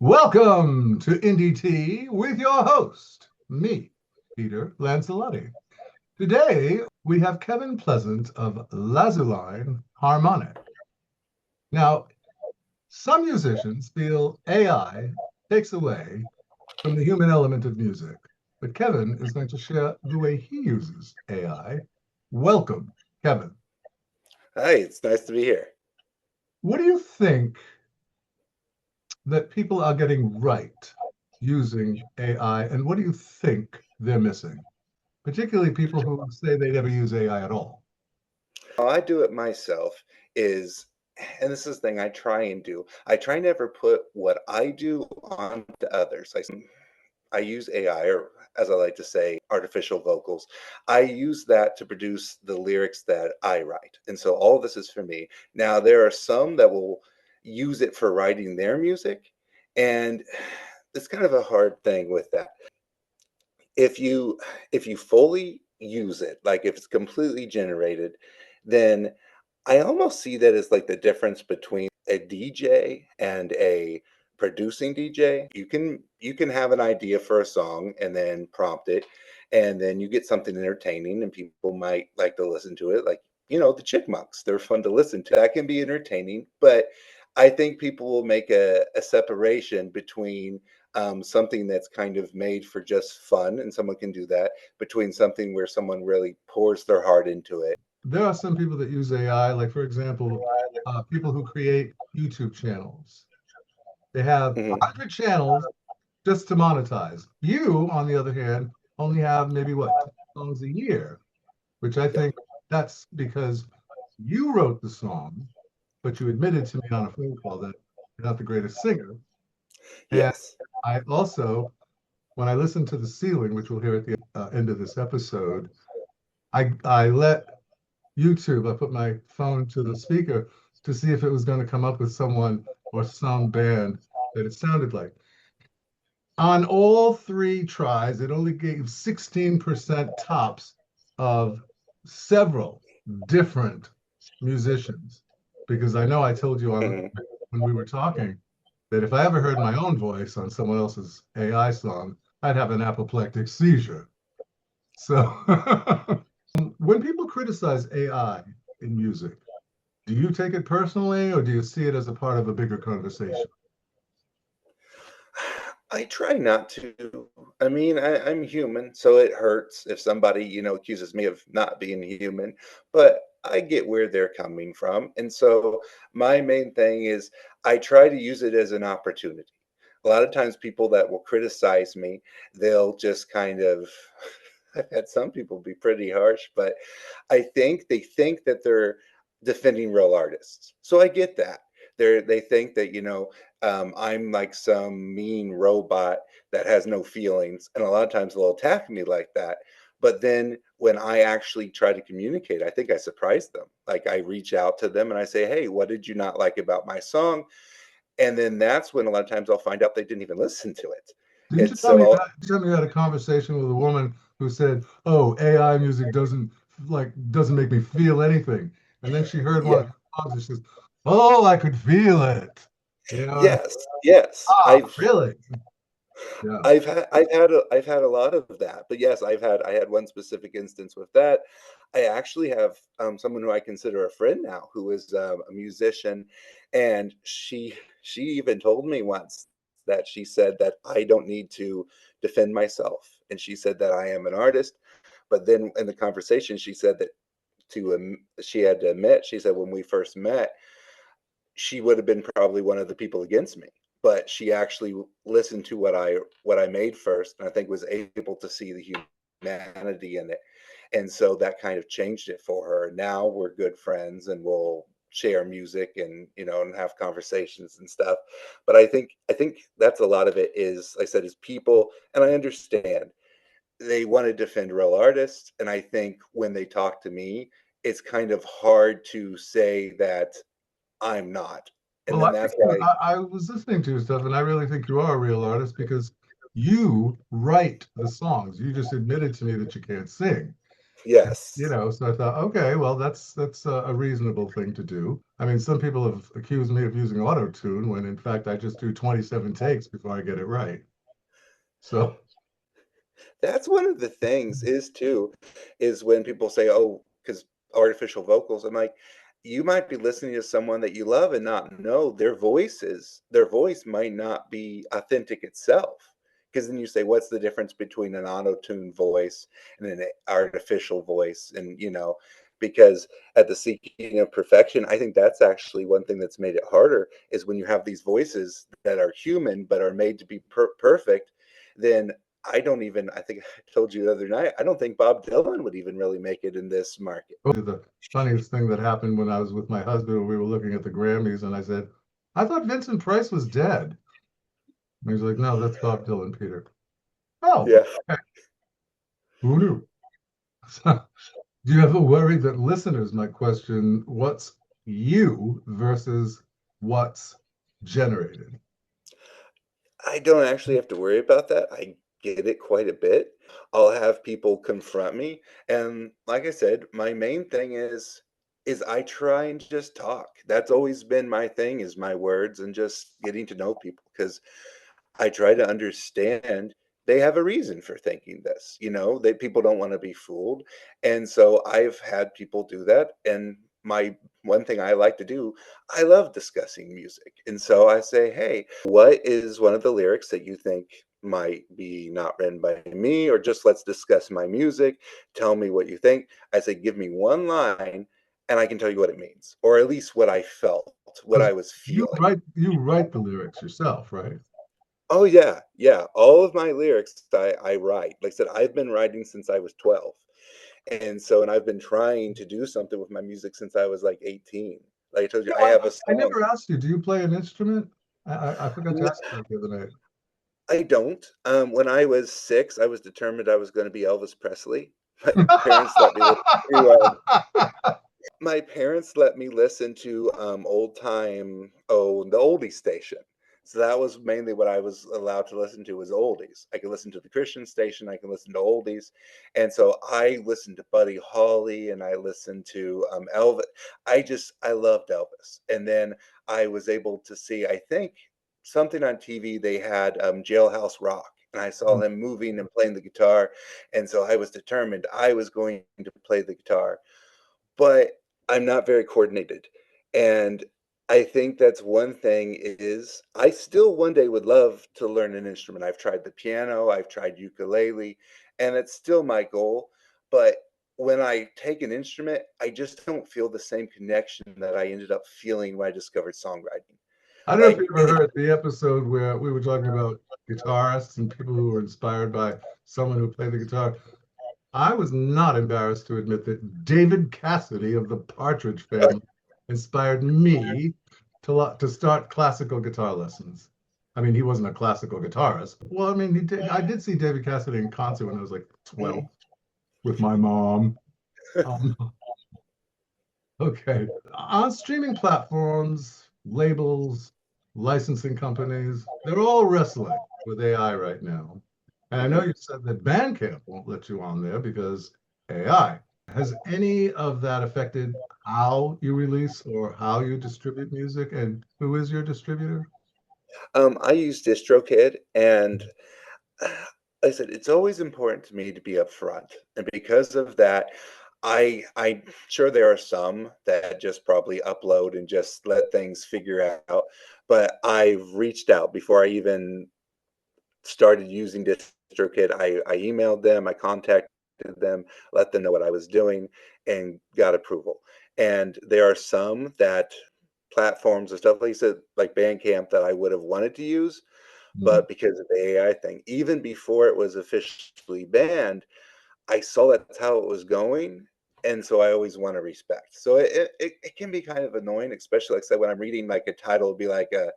Welcome to Indie Tea with your host, me, Peter Lancelotti. Today, we have Keven Pleasant of Lazuline Harmonic. Now, some musicians feel AI takes away from the human element of music, but Keven is going to share the way he uses AI. Welcome, Keven. Hi, it's nice to be here. What do you think that people are getting right using AI, and what do you think they're missing? Particularly people who say they never use AI at all. How I do it myself is, and this is the thing I try and do, I try never put what I do on to others. I use AI, or as I like to say, artificial vocals. I use that to produce the lyrics that I write. And so all of this is for me. Now, there are some that will use it for writing their music, and it's kind of a hard thing with that. If you fully use it, like if it's completely generated, then I almost see that as like the difference between a DJ and a producing DJ. You can have an idea for a song and then prompt it, and then you get something entertaining and people might like to listen to it. Like, the Chickmunks, they're fun to listen to. That can be entertaining, but I think people will make a separation between something that's kind of made for just fun, and someone can do that, between something where someone really pours their heart into it. There are some people that use AI, like, for example, people who create YouTube channels. They have Mhm. 100 channels just to monetize. You, on the other hand, only have maybe what, 10 songs a year, which I Yep. think that's because you wrote the song, but you admitted to me on a phone call that you're not the greatest singer. And Yes. I also, when I listened to The Ceiling, which we'll hear at the end of this episode, I let YouTube, I put my phone to the speaker to see if it was going to come up with someone or some band that it sounded like. On all three tries, it only gave 16% tops of several different musicians. Because I know I told you on Mhm. when we were talking that if I ever heard my own voice on someone else's AI song, I'd have an apoplectic seizure. So when people criticize AI in music, do you take it personally or do you see it as a part of a bigger conversation? I try not to. I mean, I'm human, so it hurts if somebody, accuses me of not being human, but I get where they're coming from. And so my main thing is I try to use it as an opportunity. A lot of times people that will criticize me, they'll just kind of I've had some people be pretty harsh, but I think they think that they're defending real artists. So I get that. They think that, I'm like some mean robot that has no feelings, and a lot of times they'll attack me like that. But then when I actually try to communicate, I think I surprise them. Like, I reach out to them and I say, "Hey, what did you not like about my song?" And then that's when a lot of times I'll find out they didn't even listen to it. Didn't And you tell me so I'll, you had a conversation with a woman who said, "Oh, AI music doesn't make me feel anything," and then she heard one yeah, of your songs and she says, "Oh, I could feel it." You know, and, yes, yes, really? Yeah. I've had a lot of that, but yes, I had one specific instance with that. I actually have someone who I consider a friend now, who is a musician, and she even told me once that she said that I don't need to defend myself, and she said that I am an artist. But then in the conversation, she said that she had to admit, she said when we first met, she would have been probably one of the people against me, but she actually listened to what I made first, and I think was able to see the humanity in it. And so that kind of changed it for her. Now we're good friends and we'll share music and and have conversations and stuff. But I think that's a lot of it, is, I said, is people, and I understand they want to defend real artists, and I think when they talk to me, it's kind of hard to say that I'm not. And Well, then I think that's why. I was listening to your stuff, and I really think you are a real artist because you write the songs. You just admitted to me that you can't sing. Yes. So I thought, okay, well, that's a reasonable thing to do. I mean, some people have accused me of using auto tune when in fact I just do 27 takes before I get it right. So, That's one of the things is too, is when people say, "Oh, because artificial vocals." I'm like, you might be listening to someone that you love and not know their voice might not be authentic itself. Because then you say, what's the difference between an auto-tuned voice and an artificial voice? And because at the seeking of perfection, I think that's actually one thing that's made it harder is when you have these voices that are human but are made to be perfect, then I think I told you the other night, I don't think Bob Dylan would even really make it in this market. the funniest thing that happened when I was with my husband when we were looking at the Grammys, and I said, I thought Vincent Price was dead. And he's like, no, that's Bob Dylan, Peter. Oh, Yeah. okay. Who knew? Do you ever worry that listeners might question what's you versus what's generated? I don't actually have to worry about that. I get it quite a bit. I'll have people confront me, and like I said, my main thing is I try and just talk. That's always been my thing is my words and just getting to know people because I try to understand they have a reason for thinking this. They people don't want to be fooled. And so I've had people do that. And my one thing I like to do, I love discussing music. And so I say, hey, what is one of the lyrics that you think might be not written by me? Or just let's discuss my music. Tell me what you think. I say, give me one line and I can tell you what it means, or at least what I felt, what Because I was feeling. you write the lyrics yourself, right? Oh yeah, yeah. All of my lyrics I write. Like I said, I've been writing since I was 12. And I've been trying to do something with my music since I was like 18. Like I told you, No, I have a I song. never asked you. Do you play an instrument? I forgot to No, ask you that the other night. I don't. When I was 6, I was determined I was going to be Elvis Presley. My parents let me listen to my parents let me listen to old time the oldie station. So that was mainly what I was allowed to listen to was oldies. I could listen to the Christian station, I can listen to oldies. And so I listened to Buddy Holly and I listened to Elvis. I loved Elvis. And then I was able to see, I think, something on TV. They had Jailhouse Rock. And I saw him moving and playing the guitar. And so I was determined I was going to play the guitar, but I'm not very coordinated. And I think that's one thing is I still one day would love to learn an instrument. I've tried the piano, I've tried ukulele, and it's still my goal. But when I take an instrument, I just don't feel the same connection that I ended up feeling when I discovered songwriting. I don't know if Like, you ever heard the episode where we were talking about guitarists and people who were inspired by someone who played the guitar. I was not embarrassed to admit that David Cassidy of the Partridge Family inspired me to start classical guitar lessons. I mean, he wasn't a classical guitarist. Well, I mean, he did. I did see David Cassidy in concert when I was like 12 with my mom. Um, okay. On streaming platforms, labels, licensing companies, they're all wrestling with AI right now. And I know mhm. you said that Bandcamp won't let you on there because AI. Has any of that affected how you release or how you distribute music? And who is your distributor? I use DistroKid, and like I said, it's always important to me to be upfront, and because of that, I'm sure there are some that just probably upload and just let things figure out. But I've reached out before I even started using DistroKid. I emailed them, I contacted them, let them know what I was doing, and got approval. And there are some that platforms and stuff like you said, like Bandcamp, that I would have wanted to use, Hmm. but because of the AI thing, even before it was officially banned, I saw that's how it was going. And so I always want to respect. So it can be kind of annoying, especially like I said, when I'm reading like a title, it'll be like a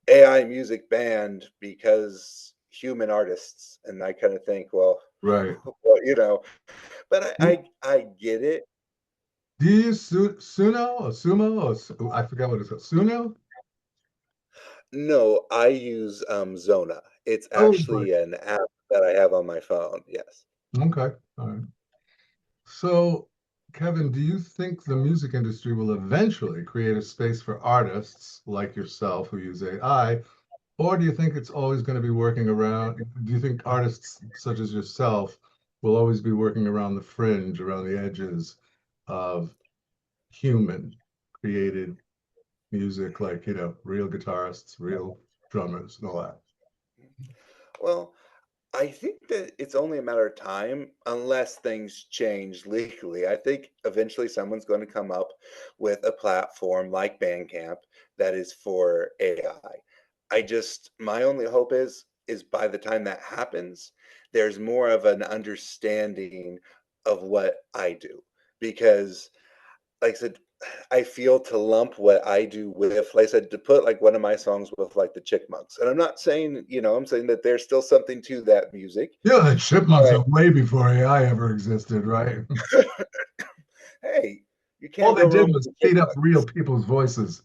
AI music banned because human artists. And I kind of think, well, Right. well, but I get it. Do you use Suno or Sumo or I forget what it's called. Suno? No, I use Zona. It's Oh, right. actually an app that I have on my phone. Yes. Okay. All right. So, Kevin, do you think the music industry will eventually create a space for artists like yourself who use AI, or do you think it's always going to be working around? Do you think artists such as yourself will always be working around the fringe, around the edges of human created music, like, real guitarists, real drummers, and all that? Well, I think that it's only a matter of time unless things change legally. I think eventually someone's going to come up with a platform like Bandcamp that is for AI. My only hope is by the time that happens, there's more of an understanding of what I do because like I said, I feel to lump what I do with, like I said, to put like one of my songs with like the Chickmunks. And I'm not saying, I'm saying that there's still something to that music. Yeah, the chipmunks But are way before AI ever existed, right? hey, you All can't they go did wrong with was the feed up real Chickmunks. people's voices.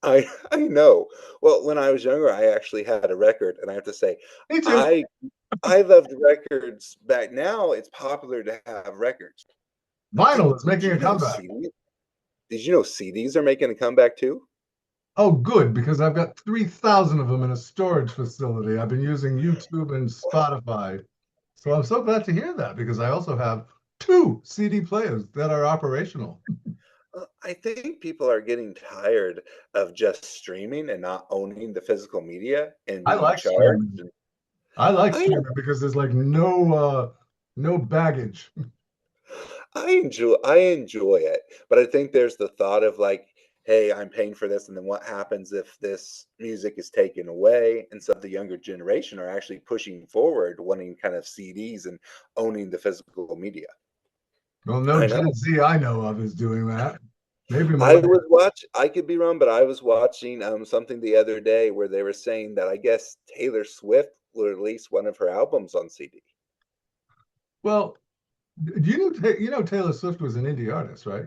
I know. Well, when I was younger, I actually had a record, and I have to say, Me too. I I loved records. Back now, it's popular to have records. Vinyl is Did making a you know comeback. CDs? Did you know CDs are making a comeback too? Oh, good, because I've got 3,000 of them in a storage facility. I've been using YouTube and Spotify. So I'm so glad to hear that because I also have two CD players that are operational. I think people are getting tired of just streaming and not owning the physical media and I being like charged. streaming. I like I streaming because there's like no baggage. I enjoy it, but I think there's the thought of like, hey, I'm paying for this, and then what happens if this music is taken away? And so the younger generation are actually pushing forward, wanting kind of CDs and owning the physical media. Well, no I know. Gen Z I know of is doing that. Maybe I millennials. I could be wrong, but I was watching something the other day where they were saying that I guess Taylor Swift will release one of her albums on CD. Well, do you know Taylor Swift was an indie artist, right?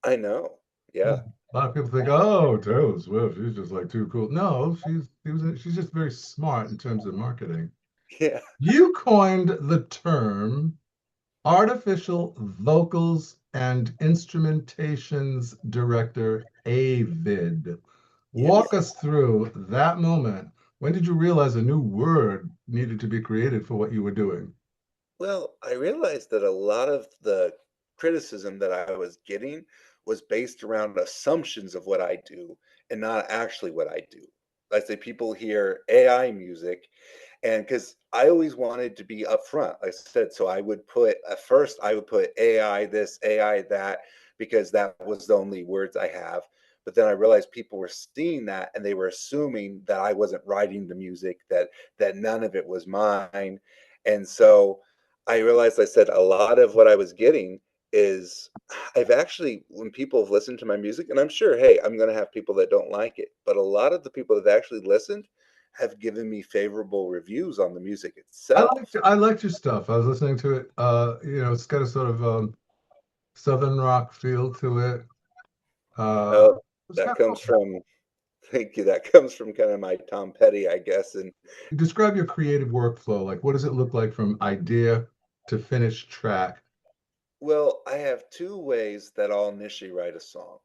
I know. Yeah. Yeah. A lot of people think, oh, Taylor Swift, she's just like too cool. No, she's just very smart in terms of marketing. Yeah. You coined the term artificial vocals and instrumentations director, AVID. Walk Yes. us through that moment. When did you realize a new word needed to be created for what you were doing? Well, I realized that a lot of the criticism that I was getting was based around assumptions of what I do and not actually what I do. Like say people hear AI music and because I always wanted to be upfront, like I said, so I would put at first I would put AI this, AI that, because that was the only words I have. But then I realized people were seeing that and they were assuming that I wasn't writing the music, that none of it was mine. And so I realized I said a lot of what I was getting is I've actually, when people have listened to my music, and I'm sure, hey, I'm going to have people that don't like it, but a lot of the people that have actually listened have given me favorable reviews on the music itself. I liked your stuff. I was listening to it. It's got a sort of southern rock feel to it. Uh, It's kind that of comes cool. from, thank you, that comes from kind of my Tom Petty, I guess. And Describe your creative workflow. Like, what does it look like from idea to finished track? well, I have two ways that I'll initially write a song.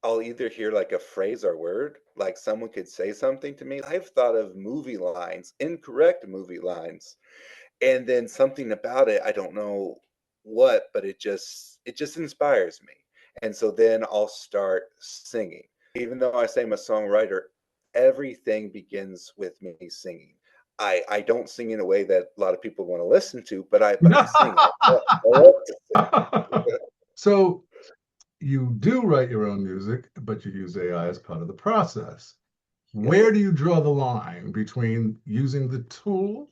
I'll either hear like a phrase or word, like someone could say something to me. I've thought of movie lines, incorrect movie lines, and then something about it, I don't know what, but it just inspires me. And so then I'll start singing. Even though I say I'm a songwriter, everything begins with me singing. I don't sing in a way that a lot of people want to listen to, but I sing. I love to sing. So you do write your own music, but you use AI as part of the process. Where Yes. do you draw the line between using the tool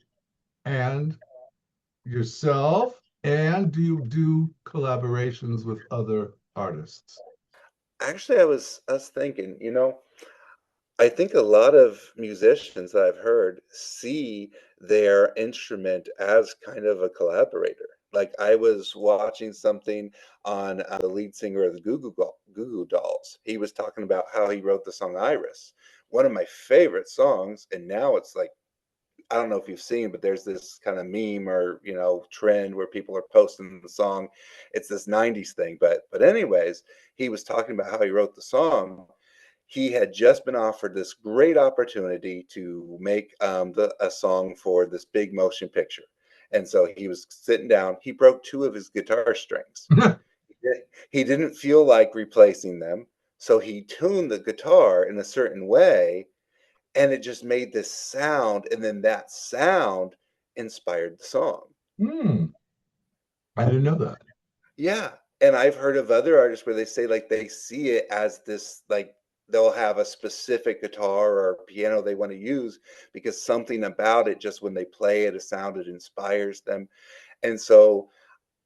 and yourself? And do you do collaborations with other artists? Actually, I was thinking, I think a lot of musicians that I've heard see their instrument as kind of a collaborator. Like I was watching something on the lead singer of the Goo Goo Dolls. He was talking about how he wrote the song Iris, one of my favorite songs, and now it's like I don't know if you've seen, but there's this kind of meme or trend where people are posting the song. It's this '90s thing, but anyways, he was talking about how he wrote the song. He had just been offered this great opportunity to make a song for this big motion picture, and so he was sitting down. He broke two of his guitar strings. He didn't feel like replacing them, so he tuned the guitar in a certain way, and it just made this sound, and then that sound inspired the song. Hmm. I didn't know that. Yeah, and I've heard of other artists where they say like they see it as this like they'll have a specific guitar or piano they want to use because something about it just when they play it, a sound it inspires them. And so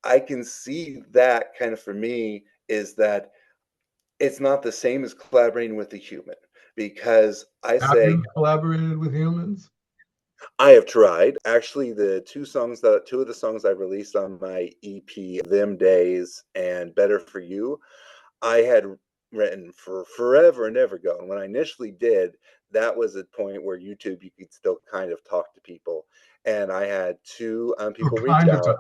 I can see that kind of for me is that it's not the same as collaborating with a human because I Have say you collaborated with humans? I have tried. Actually, two of the songs I released on my EP, Them Days and Better for You, I had written for forever and ever ago. And when I initially did, that was a point where YouTube, you could still kind of talk to people. And I had two Oh, people reach kind of. out.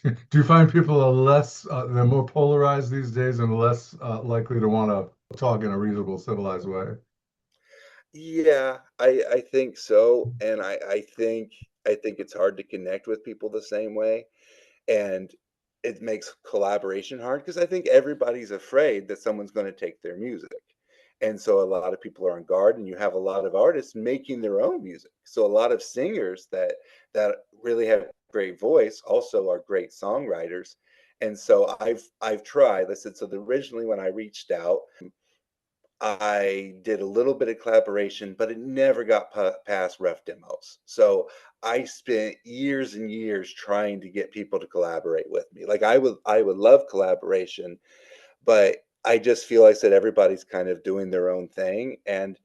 Do you find people are less, they're more polarized these days and less likely to want to talk in a reasonable, civilized way? Yeah, I think so. And I think it's hard to connect with people the same way. And it makes collaboration hard because I think everybody's afraid that someone's going to take their music. And so a lot of people are on guard and you have a lot of artists making their own music. So a lot of singers that really have great voice also are great songwriters. And so I've tried. I said so originally when I reached out, I did a little bit of collaboration, but it never got past rough demos. So I spent years and years trying to get people to collaborate with me. Like I would love collaboration, but I just feel like I said everybody's kind of doing their own thing. And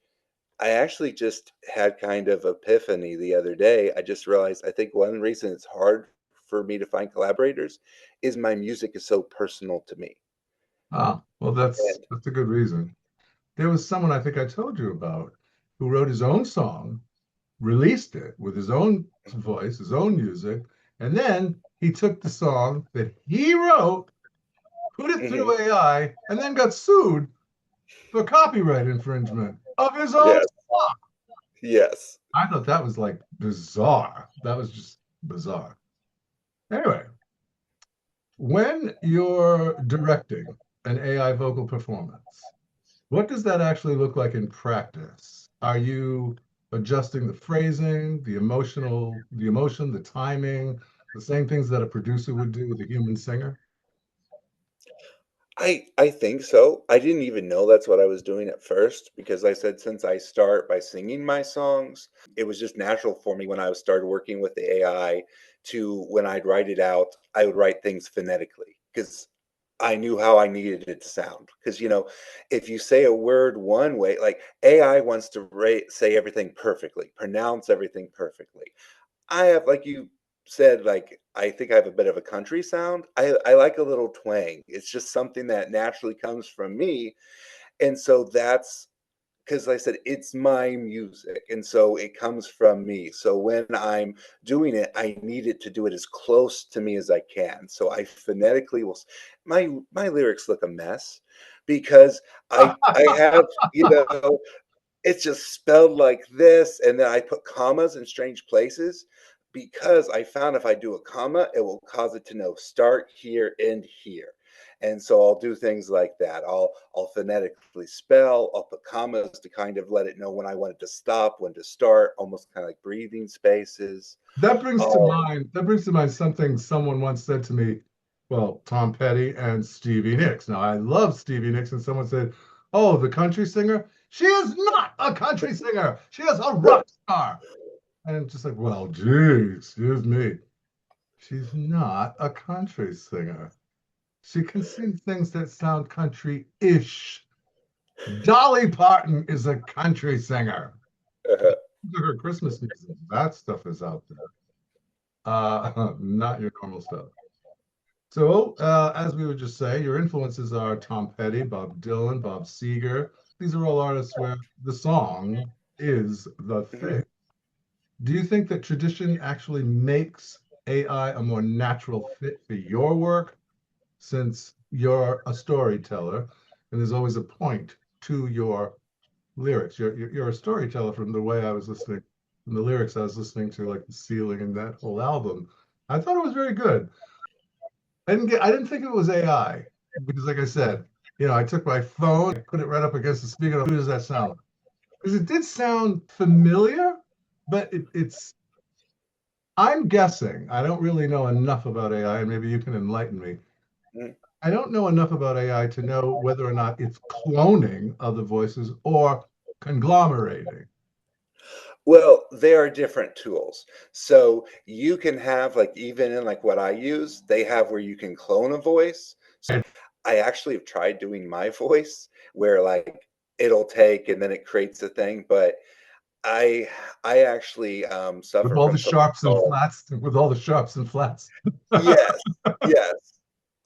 I actually just had kind of epiphany the other day. I just realized I think one reason it's hard for me to find collaborators is my music is so personal to me. Ah, well, And that's a good reason. There was someone I think I told you about who wrote his own song, released it with his own voice, his own music, and then he took the song that he wrote, put it through mhm, AI, and then got sued for copyright infringement of his own yes, song. yes. I thought that was like bizarre. That was just bizarre. Anyway, when you're directing an AI vocal performance, what does that actually look like in practice? Are you adjusting the phrasing, the emotion, the timing, the same things that a producer would do with a human singer? I think so. I didn't even know that's what I was doing at first because I said since I start by singing my songs, it was just natural for me when I started working with the AI to when I'd write it out, I would write things phonetically because I knew how I needed it to sound. Because if you say a word one way, like AI wants to say everything perfectly, pronounce everything perfectly. I have, like you said, like I think I have a bit of a country sound. I like a little twang. It's just something that naturally comes from me, and so that's because like I said it's my music, and so it comes from me. So when I'm doing it, I need it to do it as close to me as I can. So I phonetically will. My lyrics look a mess because I have it's just spelled like this, and then I put commas in strange places because I found if I do a comma, it will cause it to know start here, end here. And so I'll do things like that. I'll phonetically spell, I'll put commas to kind of let it know when I want it to stop, when to start, almost kind of like breathing spaces. Oh, That brings to mind something someone once said to me, well, Tom Petty and Stevie Nicks. Now I love Stevie Nicks, and someone said, "Oh, the country singer? She is not a country singer. She is a rock star." And just like, well, gee, excuse me. She's not a country singer. She can sing things that sound country-ish. Dolly Parton is a country singer. uh, Her Christmas music, that stuff is out there. Not your normal stuff. So, as we would just say, your influences are Tom Petty, Bob Dylan, Bob Seger. These are all artists where the song is the mhm. thing. Do you think that tradition actually makes AI a more natural fit for your work, since you're a storyteller and there's always a point to your lyrics? You're a storyteller from the way I was listening, from the lyrics I was listening to, like The Ceiling and that whole album. I thought it was very good. I didn't think it was AI because, like I said, I took my phone, I put it right up against the speaker. Who does that sound like? Because it did sound familiar, but it's. I'm guessing. I don't really know enough about AI, and maybe you can enlighten me. Mm. I don't know enough about AI to know whether or not it's cloning other voices or conglomerating. Well, there are different tools. So you can have, like, even in like what I use, they have where you can clone a voice. So I actually have tried doing my voice where like it'll take and then it creates a thing, but I I actually With suffer all the from something sharps and called, flats, with all the sharps and flats. yes, yes.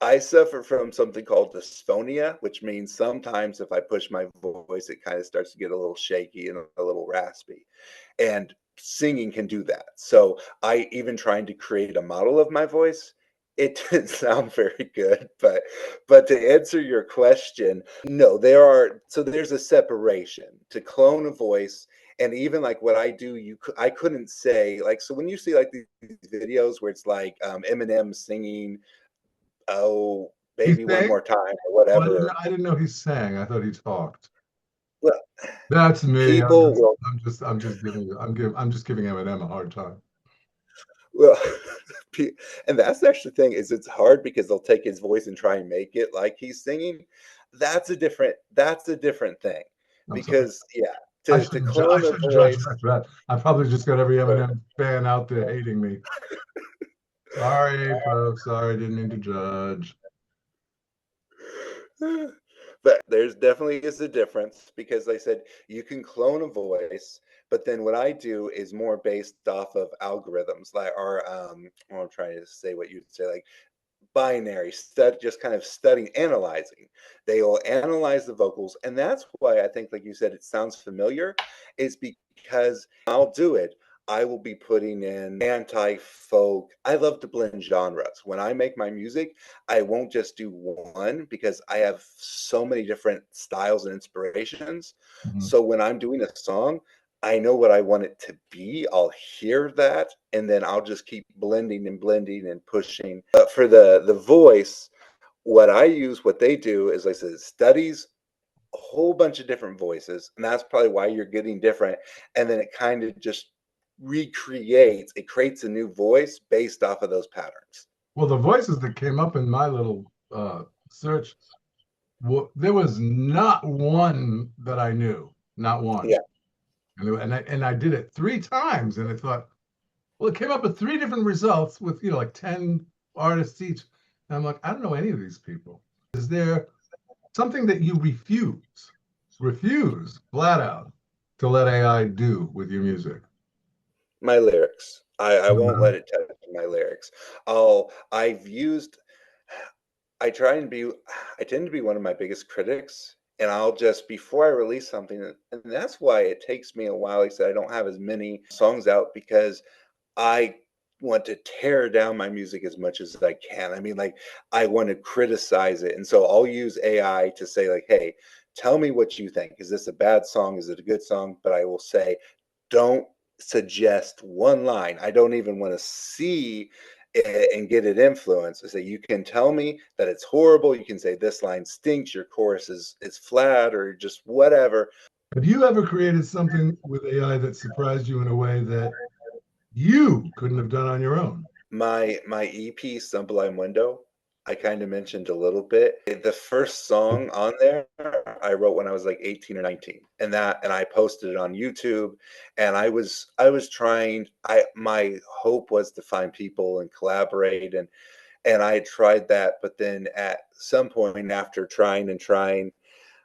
I suffer from something called dysphonia, which means sometimes if I push my voice, it kind of starts to get a little shaky and a little raspy. And singing can do that. So I even trying to create a model of my voice, it didn't sound very good. But to answer your question, no, there's a separation to clone a voice. And even like what I do, I couldn't say like, so when you see like these videos where it's like Eminem singing, oh He's baby one saying, more time or well, whatever, I didn't know he sang. I thought he talked. well, That's me. people will, I'm just giving you, I'm just giving Eminem a hard time. well, and that's actually the thing is it's hard because they'll take his voice and try and make it like he's singing. That's a different thing. I'm sorry. Because yeah, to I clone a shouldn't judge voice, like that. I probably just got every but Eminem fan out there hating me. Sorry, folks. Sorry, didn't mean to judge. but there's definitely is a difference because they said you can clone a voice, but then what I do is more based off of algorithms, like or well, I'm trying to say what you'd say, like binary stud, just kind of studying, analyzing. They will analyze the vocals, and that's why I think, like you said, it sounds familiar, is because I'll do it. I will be putting in anti-folk. I love to blend genres. When I make my music, I won't just do one because I have so many different styles and inspirations. Mhm. So when I'm doing a song, I know what I want it to be. I'll hear that, and then I'll just keep blending and pushing. But for the voice, what I use, what they do is, like I said, studies a whole bunch of different voices, and that's probably why you're getting different. And then it kind of just recreates. It creates a new voice based off of those patterns. Well, the voices that came up in my little search, there was not one that I knew, not one. Yeah. And I did it three times, and I thought, well, it came up with three different results with like 10 artists each. And I'm like, I don't know any of these people. Is there something that you refuse flat out to let AI do with your music? My lyrics. I won't Mhm. let it touch my lyrics. I've used I try and be I tend to be one of my biggest critics, and I'll just before I release something, and that's why it takes me a while. Like I said, I don't have as many songs out because I want to tear down my music as much as I can. I mean, like I want to criticize it, and so I'll use AI to say like, "Hey, tell me what you think. Is this a bad song? Is it a good song?" But I will say, don't suggest one line. I don't even want to see it and get it influenced. I say you can tell me that it's horrible. You can say this line stinks. Your chorus is flat or just whatever. Have you ever created something with AI that surprised you in a way that you couldn't have done on your own? My EP Sublime Window, I kind of mentioned a little bit. The first song on there I wrote when I was like 18 or 19. And I posted it on YouTube, and I was trying, I my hope was to find people and collaborate, and I tried that, but then at some point after trying and trying,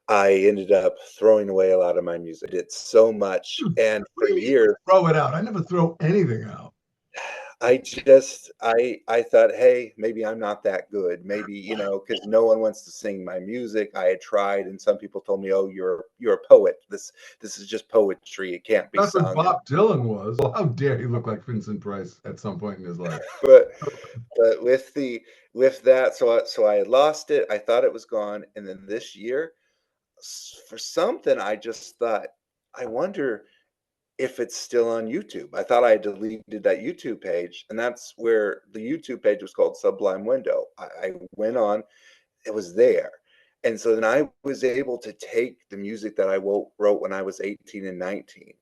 I ended up throwing away a lot of my music. It's so much, Dude, and what for do you mean years throw it out? I never throw anything out. I thought, hey, maybe I'm not that good. Maybe, because no one wants to sing my music. I had tried, and some people told me, "Oh, you're a poet. This is just poetry. It can't be That's what sung." And Bob Dylan was. Well, how dare he look like Vincent Price at some point in his life? but but with that, so I had lost it. I thought it was gone, and then this year, for something, I just thought, I wonder if it's still on YouTube. I thought I had deleted that YouTube page, and that's where the YouTube page was called Sublime Window. I went on, it was there. And so then I was able to take the music that I wrote when I was 18 and 19.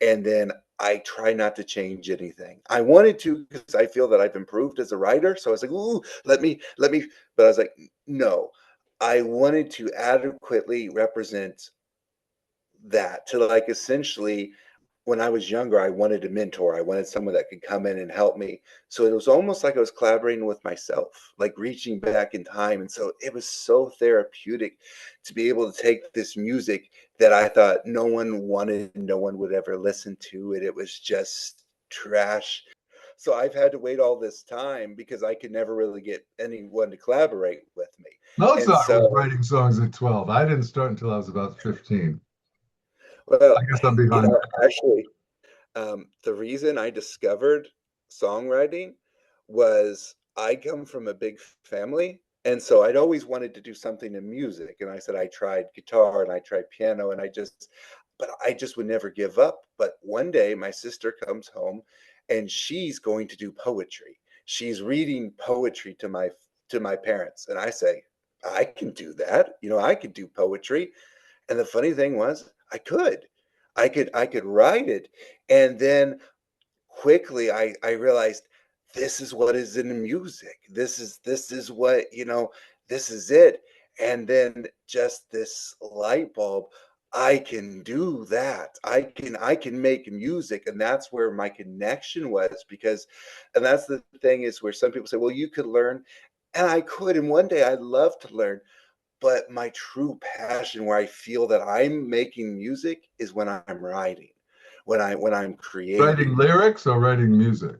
And then I try not to change anything. I wanted to because I feel that I've improved as a writer. So I was like, ooh, let me. But I was like, no, I wanted to adequately represent that to like essentially when I was younger, I wanted a mentor. I wanted someone that could come in and help me. So it was almost like I was collaborating with myself, like reaching back in time. And so it was so therapeutic to be able to take this music that I thought no one wanted, no one would ever listen to it. It was just trash. So I've had to wait all this time because I could never really get anyone to collaborate with me. And Mozart was so, writing songs at 12. I didn't start until I was about 15. I well, guess I'm behind. actually, the reason I discovered songwriting was I come from a big family. And so I'd always wanted to do something in music. And I said, I tried guitar and I tried piano but I just would never give up. But one day my sister comes home and she's going to do poetry. She's reading poetry to my parents. And I say, I can do that. I could do poetry. And the funny thing was, I could write it. And then quickly I realized this is what is in the music. This is what, this is it. And then just this light bulb, I can do that. I can make music. And that's where my connection was because, and that's the thing is where some people say, well, you could learn. And I could, and one day I'd love to learn, but my true passion where I feel that I'm making music is when I'm writing, when I'm Writing creating, lyrics or writing music?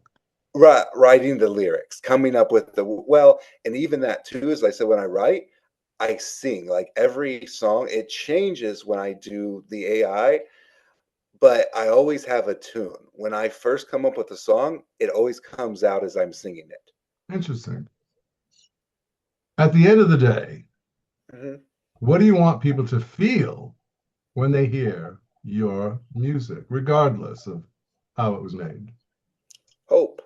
writing the lyrics, coming up with well, and even that too, as I said, when I write, I sing. Like every song, it changes when I do the AI, but I always have a tune. When I first come up with a song, it always comes out as I'm singing it. Interesting. At the end of the day, Mhm. what do you want people to feel when they hear your music, regardless of how it was made? Hope.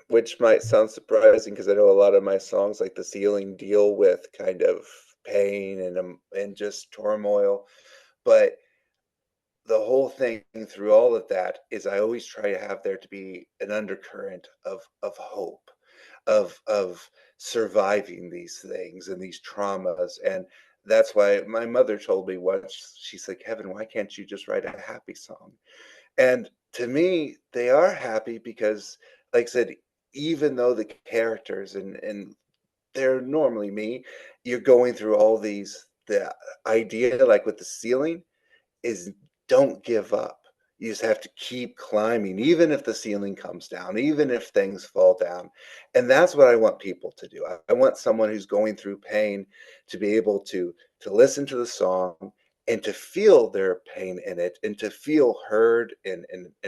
Which might sound surprising because I know a lot of my songs, like The Ceiling, deal with kind of pain and just turmoil. But the whole thing through all of that is I always try to have there to be an undercurrent of hope, of surviving these things and these traumas. And that's why my mother told me once, she said, Kevin, why can't you just write a happy song? And to me, they are happy because, like I said, even though the characters and they're normally me, you're going through all these. The idea, like with the ceiling, is don't give up. You just have to keep climbing, even if the ceiling comes down, even if things fall down. And that's what I want people to do. I want someone who's going through pain to be able to listen to the song and to feel their pain in it and to feel heard and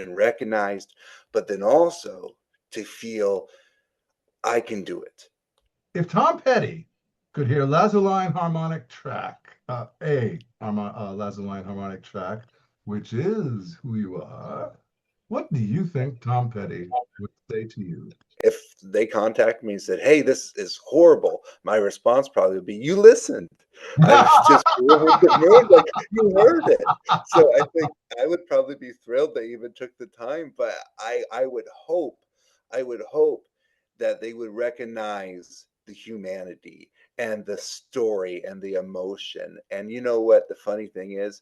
recognized, but then also to feel I can do it. If Tom Petty could hear Lazuline harmonic track, Lazuline harmonic track, which is who you are, what do you think Tom Petty would say to you? If they contact me and said, "Hey, this is horrible," my response probably would be, "You listened." I was just over the moon, like you heard it. So I think I would probably be thrilled they even took the time. But I would hope that they would recognize the humanity and the story and the emotion. And you know what? The funny thing is,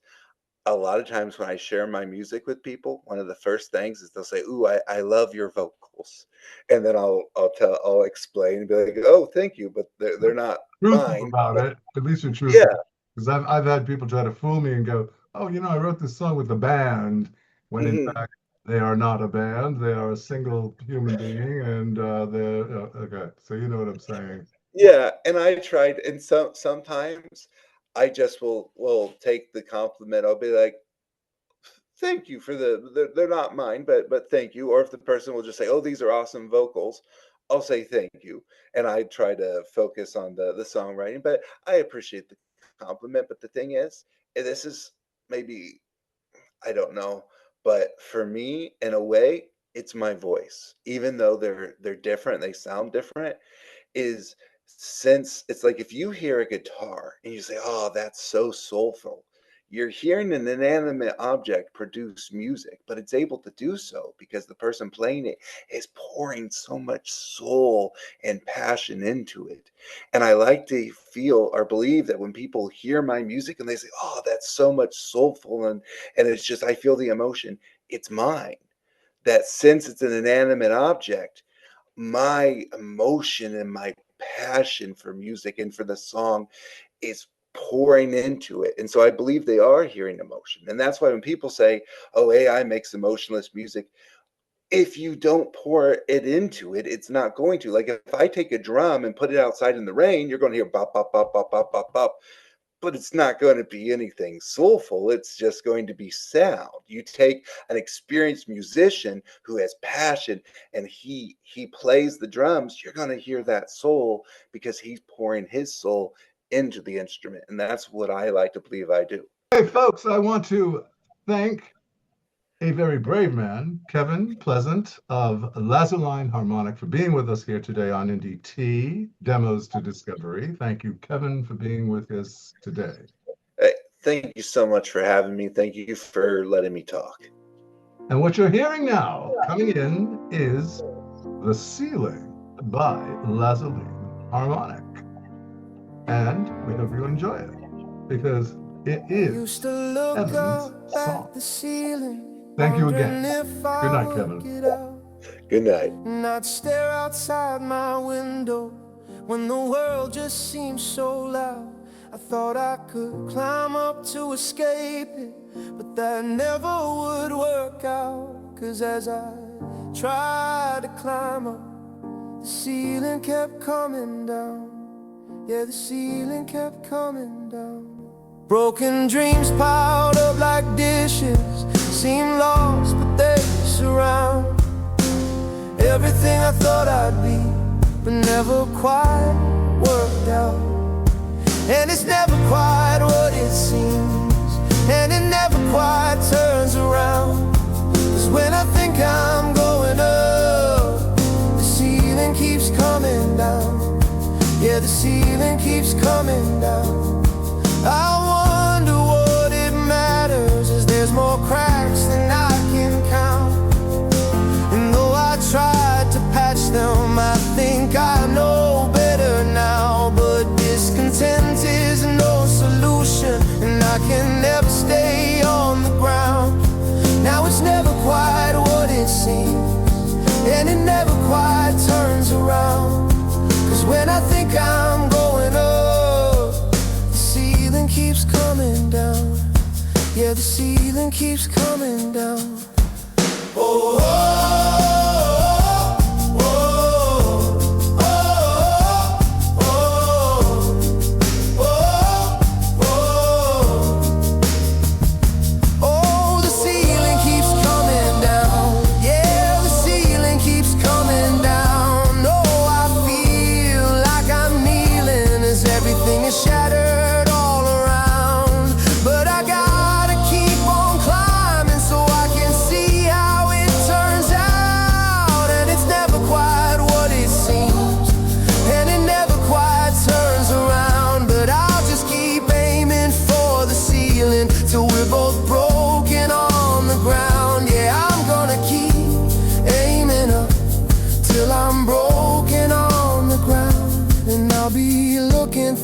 a lot of times when I share my music with people, one of the first things is they'll say, "Ooh, I love your vocals," and then I'll explain and be like, "Oh, thank you," but they're not Truthful mine. about But it. At least you're yeah, truthful. Because I've had people try to fool me and go, oh, I wrote this song with the band, when in hmm fact They are not a band. They are a single human being, and they're okay. So you know what I'm saying. Yeah, and I tried, and sometimes I just will take the compliment. I'll be like, "Thank you for they're not mine, but thank you." Or if the person will just say, "Oh, these are awesome vocals," I'll say thank you, and I try to focus on the songwriting. But I appreciate the compliment. But the thing is, and this is maybe I don't know, but for me, in a way, it's my voice. Even though they're different, they sound different, is since it's like if you hear a guitar and you say, "Oh, that's so soulful," you're hearing an inanimate object produce music, but it's able to do so because the person playing it is pouring so much soul and passion into it. And I like to feel or believe that when people hear my music and they say, "Oh, that's so much soulful," and it's just I feel the emotion, it's mine. That since it's an inanimate object, my emotion and my passion for music and for the song is pouring into it. And so I believe they are hearing emotion. And that's why when people say, "Oh, AI makes emotionless music," if you don't pour it into it, it's not going to. Like if I take a drum and put it outside in the rain, you're going to hear bop, bop, bop, bop, bop, bop, bop, but it's not going to be anything soulful. It's just going to be sound. You take an experienced musician who has passion and he plays the drums, you're going to hear that soul because he's pouring his soul into the instrument. And that's what I like to believe I do. Hey, folks, I want to thank a very brave man, Keven Pleasant of Lazuline Harmonic, for being with us here today on NDT Demos to Discovery. Thank you, Keven, for being with us today. Hey, thank you so much for having me. Thank you for letting me talk. And what you're hearing now coming in is The Ceiling by Lazuline Harmonic. And we hope you enjoy it because it is Kevin's song. Thank you again. Good night, Keven. Good night. And I'd stare outside my window when the world just seemed so loud. I thought I could climb up to escape it, but that never would work out. 'Cause as I tried to climb up, the ceiling kept coming down. Yeah, the ceiling kept coming down. Broken dreams piled up like dishes, seem lost but they surround everything I thought I'd be, but never quite worked out. And it's never quite what it seems, and it never quite turns around. 'Cause when I think I'm going up, the ceiling keeps coming down. Yeah, the ceiling keeps coming down. I wonder what it matters, as there's more cracks than I can count. And though I tried to patch them, I think I know better now. But discontent is no solution, and I can never stay on the ground. Now it's never quite what it seems, and it never quite turns around. 'Cause when I think I'm going up, the ceiling keeps coming down. Yeah, the ceiling keeps coming down. Oh, oh.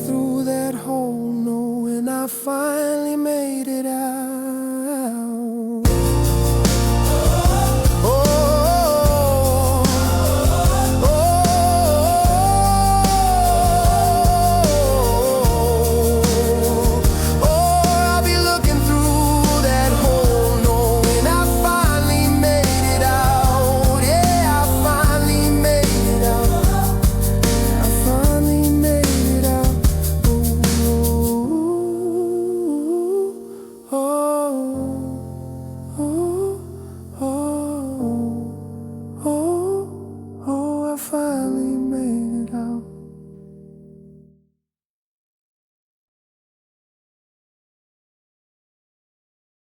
Through that hole, knowing I find